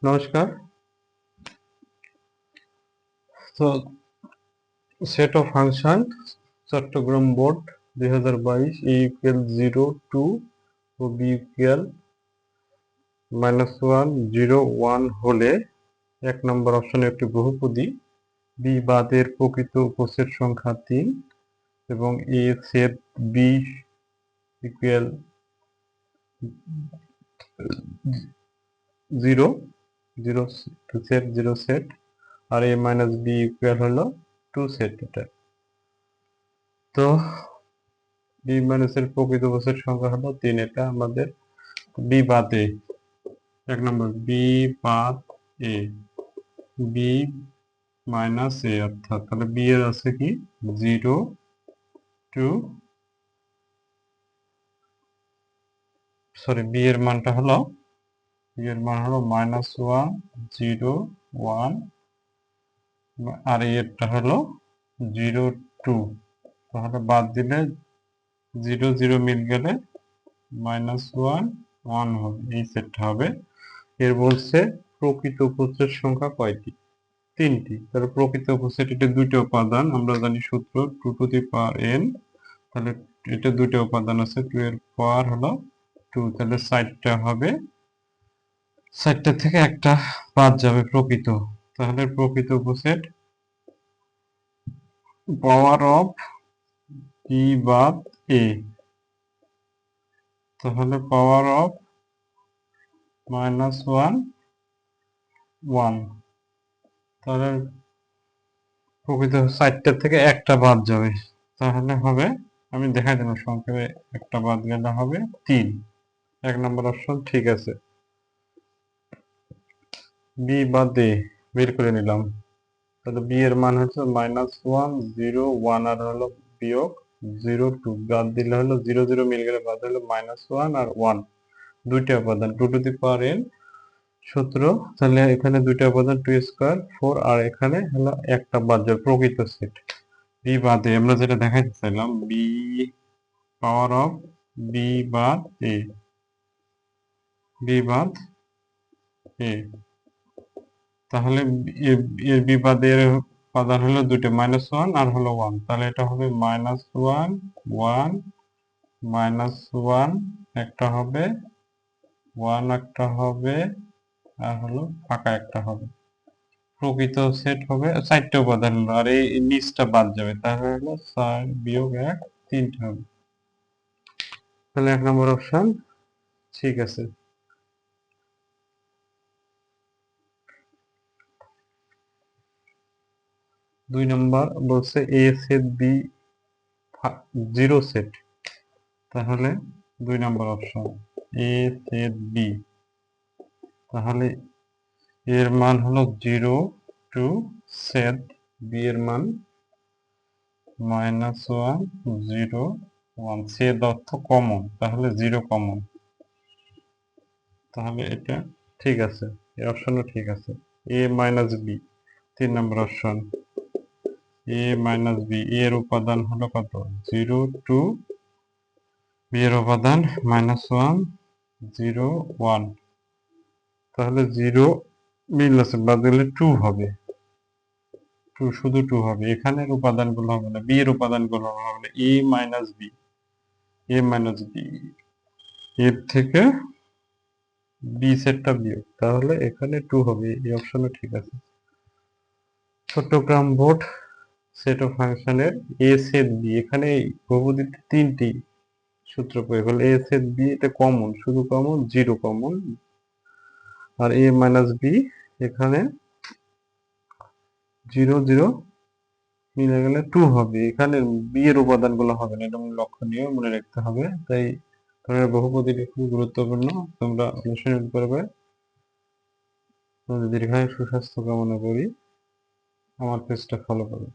নমস্কার। তো set of function Chittagong board 2022 A equal 0 2 ও বি ইকুয়াল -1 0 1 হলে এক নম্বর অপশনে একটি বহুপদী বি বাদের প্রকৃত উপসেট সংখ্যা 3 এবং A set B equal 0 0 set 0 set আর এ মাইনাস বি ইকুয়াল হলো 2 সেট। এটা তো বি মাইনাসের প্রকৃত উপসেট সংখ্যা হলো 3। এটা আমাদের বি বাদে এক নম্বর বি বাদ এ বি মাইনাস এ, অর্থাৎ তাহলে বি এর আছে কি 0 2 সরি বি এর মানটা হলো -1 0 1 আর এরটা হলো 0 2। তাহলে বাদ দিলে 0 0 মিল গেলে -1 1 হবে, এই সেটটা হবে। এর বলছে প্রকৃত উপসেট সংখ্যা কয়টি? 3টি। তাহলে প্রকৃত উপসেট এটা দুইটা উপাদান, আমরা জানি সূত্র 2 টু দি পাওয়ার n। তাহলে এটা দুইটা উপাদান আছে, 2 এর পাওয়ার হলো 2, তাহলে 4টা হবে, 4টা থেকে একটা বাদ যাবে প্রকৃত। তাহলে প্রকৃত উপসেট পাওয়ার অফ বি বাদ এ, তাহলে পাওয়ার অফ -1 1, তাহলে প্রকৃত 4টা থেকে একটা বাদ যাবে, তাহলে হবে, আমি দেখাই দিলাম সংক্ষেপে, একটা বাদ গেলে হবে 3। এক নম্বর অপশন ঠিক আছে। বি বাদ এ বের করে নিলাম, তাহলে বি এর মান হচ্ছে -1 0 1 আর হলো বিয়োগ 0 2, বাদ দিলে হলো 0 0 মিল গেলে বাদ হলো -1 আর 1, দুইটা উপাদান 2 টু দি পাওয়ার n সূত্র। তাহলে এখানে দুইটা উপাদান 2 স্কয়ার 4 আর এখানে হলো একটা বাদ যাবে প্রকৃত সেট। বি বাদে আমরা যেটা দেখাইতে চাইলাম বি পাওয়ার অফ বি বাদ এ, বি বাদ এ, তাহলে এর বিবাদের উপাদান হলো দুটো, -1 আর হলো 1, তাহলে এটা হবে -1 1 -1 একটা হবে, 1 একটা হবে, আর হলো ফাঁকা একটা হবে। প্রকৃত সেট হবে 4টে উপাদান হলো, আর এই নিচটা বাদ যাবে, তাহলে হলো 4 বিয়োগ 1 3টে হবে। তাহলে এক নম্বর অপশন ঠিক আছে। 2 নম্বর বলছে এ সেট বি 0 সেট, তাহলে 2 নম্বর অপশন এ সেট বি, তাহলে এর মান হলো 0 2 সেট বি এর মান -1 0 1, সেট অর্থ কমন, তাহলে 0 কমন, তাহলে এটা ঠিক আছে, এই অপশনও ঠিক আছে। A minus B 3 number option A minus B, এর উপাদান হলো কত 0 2, বি এর উপাদান -1 0 1, তাহলে 0 মিল আছে, বাদ দিলে 2 হবে, 2 শুধু 2 হবে, এখানের উপাদানগুলো হবে না, বি এর উপাদানগুলো হবে না, এ মাইনাস বি, এ মাইনাস বি, এর থেকে বি সেটটা বিয়োগ, তাহলে এখানে 2 হবে, এই অপশনও ঠিক আছে। চট্টগ্রাম বোর্ড সেট অফ ফাংশনের এ সেট বি, এখানে বহুপদীতে 3টি সূত্র প্রয়োগ হলো, এ সেট বি এটা কমন, শুধু common 0 common, R A minus B এখানে 0 0 মিলে গেলে 2 হবে, এখানে বি এর উপাদানগুলো হবে না, এটা লক্ষণীয়, মনে রাখতে হবে। তাই ধরনের বহুপদীটি খুব গুরুত্বপূর্ণ, তোমরা অনুশীলন করবে। দীর্ঘায়ু সুস্বাস্থ্য কামনা করি, আমার পেজটা ফলো করো।